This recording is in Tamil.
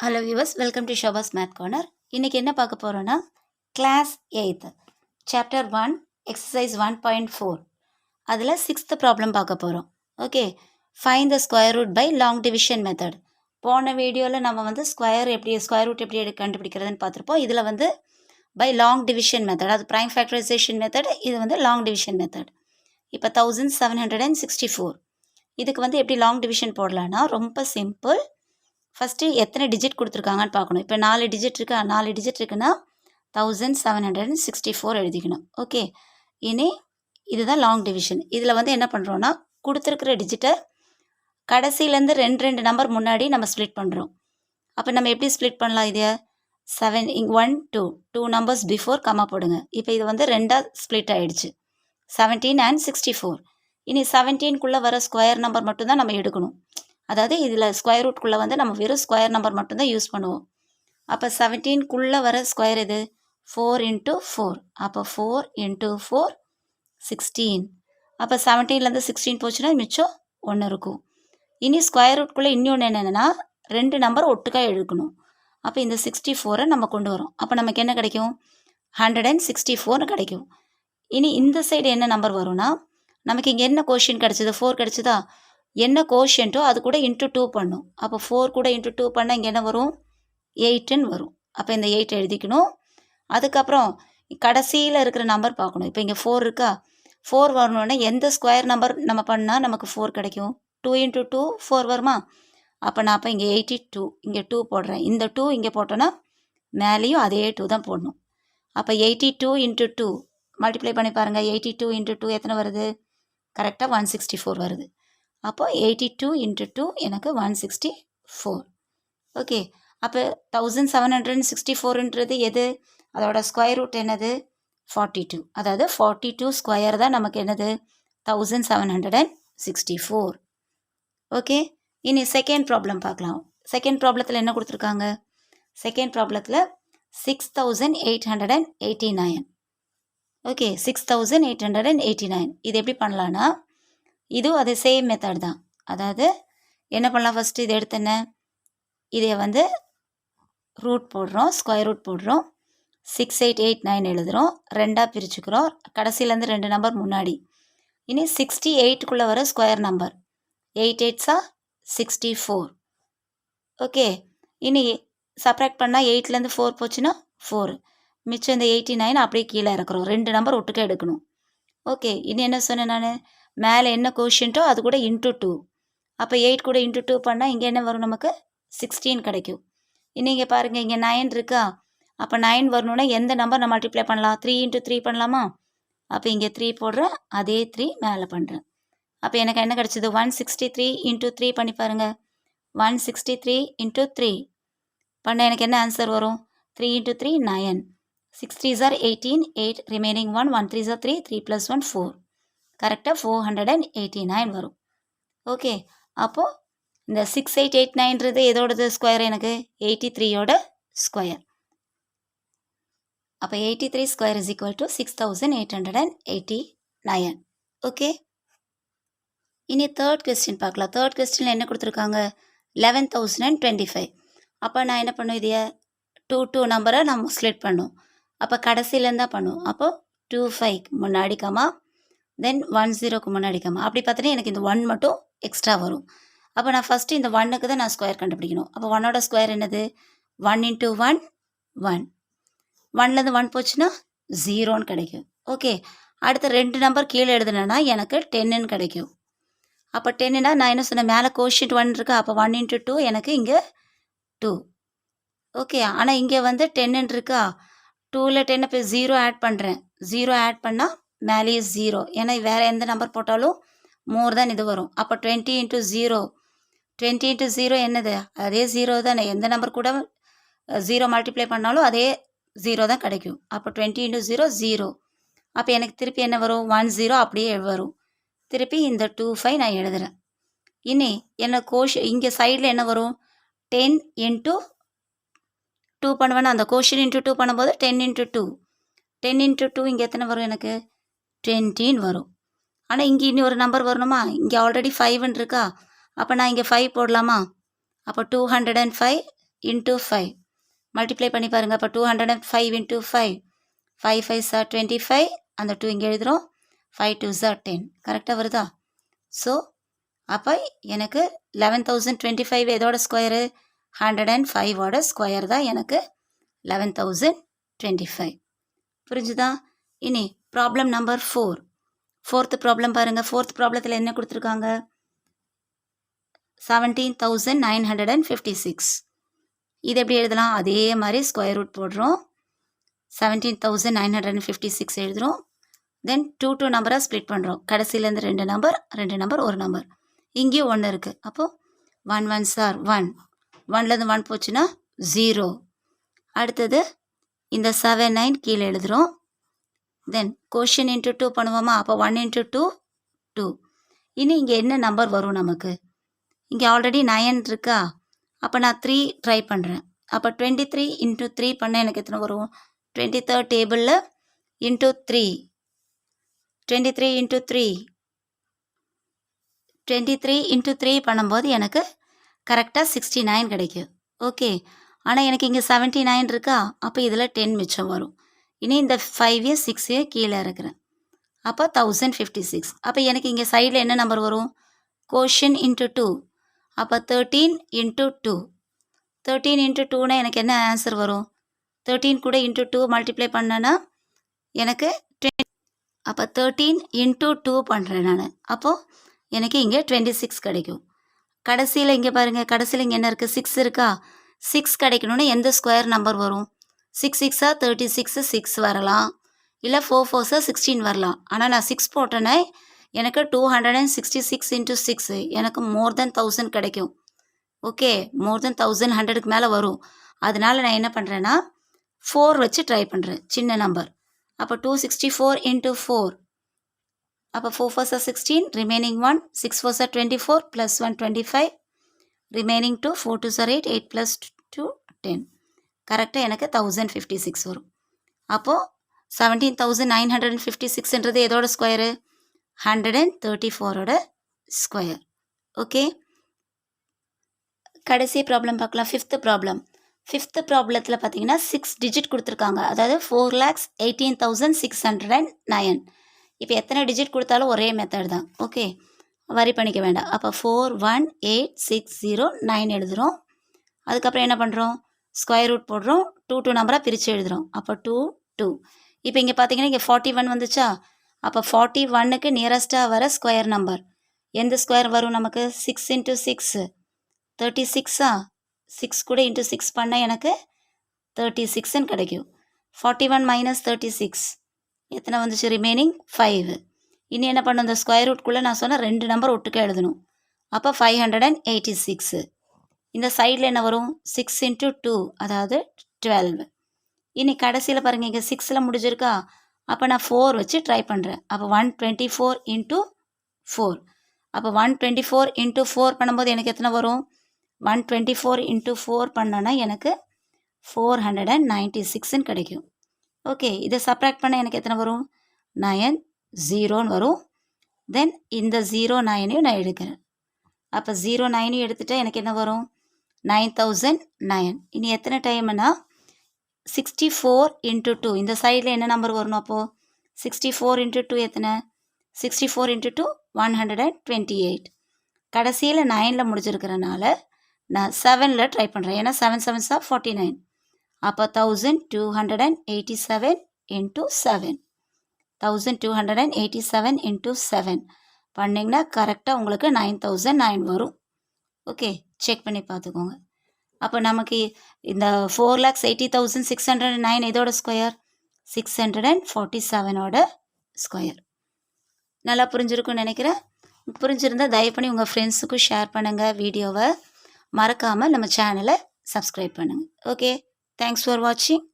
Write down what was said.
ஹலோ வியூவர்ஸ், வெல்கம் டு ஷோபாஸ் மேத் கார்னர். இன்றைக்கி என்ன பார்க்க போகிறோன்னா, கிளாஸ் 8 சாப்டர் 1 எக்ஸசைஸ் 1.4 அதில் 6th ப்ராப்ளம் பார்க்க போகிறோம். Okay, find the square root by long division method. போன வீடியோவில் நம்ம ஸ்கொயர் ரூட் எப்படி கண்டுபிடிக்கிறதுன்னு பார்த்துருப்போம். இதில் பை லாங் டிவிஷன் மெத்தட், அது ப்ரைம் ஃபேக்டரைசேஷன் மெத்தட், இது லாங் டிவிஷன் மெத்தட். இப்போ 1764 இதுக்கு எப்படி லாங் டிவிஷன் போடலான்னா ரொம்ப சிம்பிள். ஃபஸ்ட்டு எத்தனை டிஜிட் கொடுத்துருக்காங்கன்னு பார்க்கணும். இப்போ 4 டிஜிட் இருக்கா, 4 டிஜிட் இருக்குன்னா 1764 எழுதிக்கணும். ஓகே, இனி இதுதான் லாங் டிவிஷன். இதில் என்ன பண்ணுறோன்னா, கொடுத்துருக்குற டிஜிட்டை கடைசியிலேருந்து ரெண்டு நம்பர் முன்னாடி நம்ம ஸ்ப்ளிட் பண்ணுறோம். அப்போ நம்ம எப்படி ஸ்ப்ளிட் பண்ணலாம்? இது 7 1 2 நம்பர்ஸ் பிஃபோர் கம்மா போடுங்க. இப்போ இது ரெண்டாக ஸ்ப்ளிட் ஆகிடுச்சு, 17 and 64. இனி 17க்குள்ளே வர ஸ்கொயர் நம்பர் மட்டும்தான் நம்ம எடுக்கணும். அதாவது இதில் ஸ்கொயர் ரூட்குள்ளே நம்ம வெறும் ஸ்கொயர் நம்பர் மட்டும்தான் யூஸ் பண்ணுவோம். அப்போ 17க்குள்ளே வர ஸ்கொயர் இது 4 × 4. அப்போ 4 × 4 16. அப்போ 17லேருந்து 16 போச்சுன்னா மிச்சம் 1 இருக்கும். இனி ஸ்கொயர் ரூட்குள்ளே இன்னொன்று என்னென்னா 2 நம்பர் ஒட்டுக்காக எடுக்கணும். அப்போ இந்த 64 நம்ம கொண்டு வரோம். அப்போ நமக்கு என்ன கிடைக்கும்? 164 கிடைக்கும். இனி இந்த சைடு என்ன நம்பர் வரும்னா, நமக்கு இங்கே என்ன கோஷன் கிடச்சிது? 4 கிடச்சிதா? என்ன கோஷன்ட்டோ அது கூட இன்ட்டு 2 பண்ணும். அப்போ 4 கூட இன்ட்டு 2 பண்ணால் இங்கே என்ன வரும்? 8ன்னு வரும். அப்போ இந்த 8 எழுதிக்கணும். அதுக்கப்புறம் கடைசியில் இருக்கிற நம்பர் பார்க்கணும். இப்போ இங்கே 4 இருக்கா, 4 வரணுன்னா எந்த ஸ்கொயர் நம்பர் நம்ம பண்ணால் நமக்கு 4 கிடைக்கும்? 2 × 2 4 வருமா? அப்போ நான் இங்கே 82 இங்கே 2 போடுறேன். இந்த 2 இங்கே போட்டோன்னா மேலேயும் அதே 2 தான் போடணும். அப்போ 82 × 2 மல்டிப்ளை பண்ணி பாருங்கள். 82 × 2 எத்தனை வருது? கரெக்டாக 164 வருது. அப்போ 82 × 2 எனக்கு 164. ஓகே, அப்போ 1764ன்றது எது? அதோட ஸ்கொயர் ரூட் என்னது? 42. அதாவது 42 ஸ்கொயர் தான் நமக்கு என்னது? 1764. ஓகே, இனி செகண்ட் ப்ராப்ளம் பார்க்கலாம். செகண்ட் ப்ராப்ளத்தில் என்ன கொடுத்துருக்காங்க? செகண்ட் ப்ராப்ளத்தில் 6889. ஓகே, 6889. இது எப்படி பண்ணலான்னா, இதுவும் அதே சேம் மெத்தட் தான். அதாவது என்ன பண்ணலாம்? ஃபஸ்ட்டு இது எடுத்தேன்ன இதை ரூட் போடுறோம், ஸ்கொயர் ரூட் போடுறோம், 6889 எழுதுகிறோம், ரெண்டாக பிரிச்சுக்கிறோம், கடைசியிலேருந்து 2 நம்பர் முன்னாடி. இனி 68க்குள்ளே வர ஸ்கொயர் நம்பர் 8 8s 64. ஓகே, இனி சப்ராக்ட் பண்ணால் 8லேருந்து 4 போச்சுன்னா 4, மிச்சம் இந்த 89 அப்படியே கீழே இறக்குறோம். 2 நம்பர் ஒட்டுக்க எடுக்கணும். ஓகே, இனி என்ன சொன்னேன் நான்? மேலே என்ன கோஷன்ட்டோ அது கூட இன்ட்டு 2. அப்போ 8 கூட இன்ட்டு 2 பண்ணால் இங்கே என்ன வரும்? நமக்கு 16 கிடைக்கும். இன்னும் இங்கே பாருங்கள், இங்கே 9 இருக்கா? அப்போ 9 வரணுன்னா எந்த நம்பர் நான் மல்டிப்ளை பண்ணலாம்? 3 × 3 பண்ணலாமா? அப்போ இங்கே 3 போடுறேன், அதே 3 மேலே பண்ணுறேன். அப்போ எனக்கு என்ன கிடச்சிது? 163 × 3 பண்ணி பாருங்கள். 163 × 3 பண்ண எனக்கு என்ன ஆன்சர் வரும்? 3 × 3 9. 6 3s 18, 8 ரிமைனிங் 1, 1 3s 3, 3 + 1 4. கரெக்டாக 489 வரும். ஓகே, அப்போது இந்த 6889ன்றது எதோடது ஸ்கொயர்? எனக்கு 83யோட ஸ்கொயர். அப்போ 83 ஸ்கொயர் = 6889. ஓகே, இனி தேர்ட் கொஸ்டின் பார்க்கலாம். தேர்ட் கொஸ்டினில் என்ன கொடுத்துருக்காங்க? 11025. அப்போ நான் என்ன பண்ணுவேன்? இதைய 2 நம்பரை நம்ம ஸ்ப்ளிட் பண்ணும். அப்போ கடைசியிலேருந்து தான் பண்ணுவோம். அப்போ 25க்கு முன்னாடி கமா, தென் 10க்கு முன்னாடி கமா. அப்படி பார்த்தீங்கன்னா எனக்கு இந்த 1 மட்டும் எக்ஸ்ட்ரா வரும். அப்போ நான் ஃபஸ்ட்டு இந்த 1க்கு தான் நான் ஸ்கொயர் கண்டுபிடிக்கணும். அப்போ 1ஓட ஸ்கொயர் என்னது? 1 × 1 1. 1லேருந்து 1 போச்சுன்னா 0ன்னு கிடைக்கும். ஓகே, அடுத்த 2 நம்பர் கீழே எழுதுனேன்னா எனக்கு 10ன்னு கிடைக்கும். அப்போ 10ன்னா நான் என்ன சொன்னேன்? மேலே கோஷியன்ட் 1 இருக்கா? அப்போ 1 × 2 எனக்கு இங்கே 2. ஓகே, ஆனால் இங்கே 10ன்னு இருக்கா? 2ல் 10 போய் 0 ஆட் பண்ணுறேன். 0 ஆட் பண்ணால் மேலேயே 0. ஏன்னா வேறு எந்த நம்பர் போட்டாலும் மோர் தான் இது வரும். அப்போ 20 × 0. 20 × 0 என்னது? அதே 0 தானே. எந்த நம்பர் கூட 0 மல்டிப்ளை பண்ணாலும் அதே 0 தான் கிடைக்கும். அப்போ 20 × 0 0. அப்போ எனக்கு திருப்பி என்ன வரும்? 1 0 அப்படியே வரும். திருப்பி இந்த 25 நான் எழுதுகிறேன். இனி என்ன இங்கே சைடில் என்ன வரும்? 10 × 2 பண்ணுவேன்னா அந்த கோஷன் இன்ட்டு 2 பண்ணும்போது 10 × 2. 10 × 2 இங்கே எத்தனை வரும்? எனக்கு 20ன்னு வரும். ஆனால் இங்கே இன்னும் ஒரு நம்பர் வரணுமா? இங்கே ஆல்ரெடி 5ன்னு இருக்கா? அப்போ நான் இங்கே 5 போடலாமா? அப்போ 205 இன்ட்டு 5 மல்டிப்ளை பண்ணி பாருங்கள். அப்போ 205 இன்ட்டு 5 5 5s are 25 அந்த 2 இங்கே எழுதுகிறோம் 5 2s are 10 கரெக்டாக வருதா? ஸோ அப்போ எனக்கு 11,025 எதோட ஸ்கொயரு 105ஓட ஸ்கொயர் தான் எனக்கு 11,025. புரிஞ்சுதா? இனி ப்ராப்ளம் நம்பர் 4 ஃபோர்த்து ப்ராப்ளம் பாருங்கள். ஃபோர்த் ப்ராப்ளத்தில் என்ன கொடுத்துருக்காங்க? 17,956. இது எப்படி எழுதலாம்? அதே மாதிரி ஸ்கொயர் ரூட் போடுறோம். 17,956 எழுதுகிறோம். தென் 2 நம்பராக ஸ்ப்ளிட் பண்ணுறோம். கடைசியிலேருந்து 2 நம்பர் 1 நம்பர். இங்கேயும் 1 இருக்குது. அப்போது 1 1s are 1 1லேருந்து 1 போச்சுன்னா 0. அடுத்தது இந்த 7 9 கீழே எழுதுகிறோம். தென் கோஷன் இன்ட்டு 2 பண்ணுவோமா? அப்போ 1 இன்ட்டு 2 2. இனி இங்கே என்ன நம்பர் வரும் நமக்கு? இங்கே ஆல்ரெடி 9 இருக்கா? அப்போ நான் 3 ட்ரை பண்ணுறேன். அப்போ 23 இன்ட்டு 3 பண்ண எனக்கு எத்தனை வரும்? 23rd டேபிளில் இன்ட்டு 3 23 இன்ட்டு 3 23 இன்ட்டு 3 பண்ணும்போது எனக்கு கரெக்டாக 69 கிடைக்கும். ஓகே, ஆனால் எனக்கு இங்கே 79 இருக்கா? அப்போ இதில் 10 மிச்சம் வரும். இனி இந்த 5 6 கீழே இருக்கிறேன். அப்போ 1056. அப்போ எனக்கு இங்கே சைடில் என்ன நம்பர் வரும்? கோஷன் இன்ட்டு 2. அப்போ 13 இன்ட்டு 2 13 இன்ட்டு 2னா எனக்கு என்ன ஆன்சர் வரும்? 13 கூட இன்ட்டு 2 மல்டிப்ளை பண்ணேன்னா எனக்கு 20. அப்போ 13 இன்ட்டு 2 பண்ணுறேன் நான். அப்போது எனக்கு இங்கே 26 கிடைக்கும். கடைசியில் இங்கே பாருங்கள், கடைசியில் இங்கே என்ன இருக்குது? 6 இருக்கா? 6 கிடைக்கணுன்னா எந்த ஸ்கொயர் நம்பர் வரும்? 6 6 36 6 வரலாம், இல்லை 4 4 16 வரலாம். ஆனால் நான் 6 போட்டேனே எனக்கு 266 இன்ட்டு 6 எனக்கு மோர் தென் 1000 கிடைக்கும். ஓகே, மோர் தென் 1100க்கு மேலே வரும். அதனால நான் என்ன பண்ணுறேன்னா 4 வச்சு ட்ரை பண்ணுறேன், சின்ன நம்பர். அப்போ 264 இன்ட்டு 4. அப்போ 4 4s are 16, remaining 1 6 4s are 24 plus 1 25, remaining 2 4 2s are 8 8 plus 2 10. கரெக்டாக எனக்கு 1056 வரும். அப்போது 17,956ன்றது எதோட ஸ்கொயரு? 134ஓட ஸ்கொயர். ஓகே, கடைசி ப்ராப்ளம் பார்க்கலாம். ஃபிஃப்த்து ப்ராப்ளத்தில் பார்த்தீங்கன்னா 6 டிஜிட் கொடுத்துருக்காங்க. அதாவது 4,18,609. இப்போ எத்தனை டிஜிட் கொடுத்தாலும் ஒரே மெத்தட் தான். ஓகே, வரி பண்ணிக்க வேண்டாம். அப்போ 418,609 எழுதுகிறோம். அதுக்கப்புறம் என்ன பண்ணுறோம்? ஸ்கொயர் ரூட் போடுறோம். 2 நம்பராக பிரித்து எழுதுகிறோம். அப்போ 2 2. இப்போ இங்கே பார்த்தீங்கன்னா இங்கே 41 வந்துச்சா? அப்போ 41க்கு நியரஸ்ட்டாக வர ஸ்கொயர் நம்பர் எந்த ஸ்கொயர் வரும் நமக்கு? 6 இன்ட்டு 6 36. 6 கூட இன்ட்டு 6 பண்ணால் எனக்கு 36ன்னு கிடைக்கும். 41 மைனஸ் 36 எத்தனை வந்துச்சு? ரிமைனிங் 5. இனி என்ன பண்ணும்? இந்த ஸ்கொயர் ரூட்குள்ளே நான் சொன்ன 2 நம்பர் ஒட்டுக்க எழுதணும். அப்போ 586. இந்த சைடில் என்ன வரும்? 6 இன்ட்டு 2 அதாவது 12. இனி கடைசியில் பாருங்கள், இங்கே 6ல் முடிஞ்சிருக்கா? அப்போ நான் 4 வச்சு ட்ரை பண்ணுறேன். அப்போ 124 இன்ட்டு 4. அப்போ 124 இன்ட்டு 4 பண்ணும்போது எனக்கு எத்தனை வரும்? 124 இன்ட்டு 4 பண்ணோன்னா எனக்கு 496ன்னு கிடைக்கும். ஓகே, இதை சப்ராக்ட் பண்ண எனக்கு எத்தனை வரும்? 9 0ன்னு வரும். தென் இந்த 0 9ஐயும் நான் எடுக்கிறேன். அப்போ 0 9ஐயும் எடுத்துகிட்டா எனக்கு என்ன வரும்? 9009. இனி எத்தனை டைம்னா 64 இன்ட்டு 2. இந்த சைடில் என்ன நம்பர் வரணும்? அப்போது 64 இன்ட்டு 2 எத்தனை? 64 இன்ட்டு 2 128. கடைசியில் 9ல் முடிச்சிருக்கிறனால நான் 7ல் ட்ரை பண்ணுறேன். ஏன்னா 7 7s are 49. அப்போ 1287 இன்ட்டு 7. 1287 இன்ட்டு 7 பண்ணிங்கன்னா கரெக்டாக உங்களுக்கு 9009 வரும். ஓகே, செக் பண்ணி பார்த்துக்கோங்க. அப்போ நமக்கு இந்த 4,80,609 இதோட ஸ்கொயர் 647ஓட ஸ்கொயர். நல்லா புரிஞ்சிருக்குன்னு நினைக்கிறேன். புரிஞ்சிருந்தால் தயவு பண்ணி உங்கள் ஃப்ரெண்ட்ஸுக்கும் ஷேர் பண்ணுங்கள். வீடியோவை மறக்காமல் நம்ம சேனலை சப்ஸ்கிரைப் பண்ணுங்கள். ஓகே, தேங்க்ஸ் ஃபார் வாட்சிங்.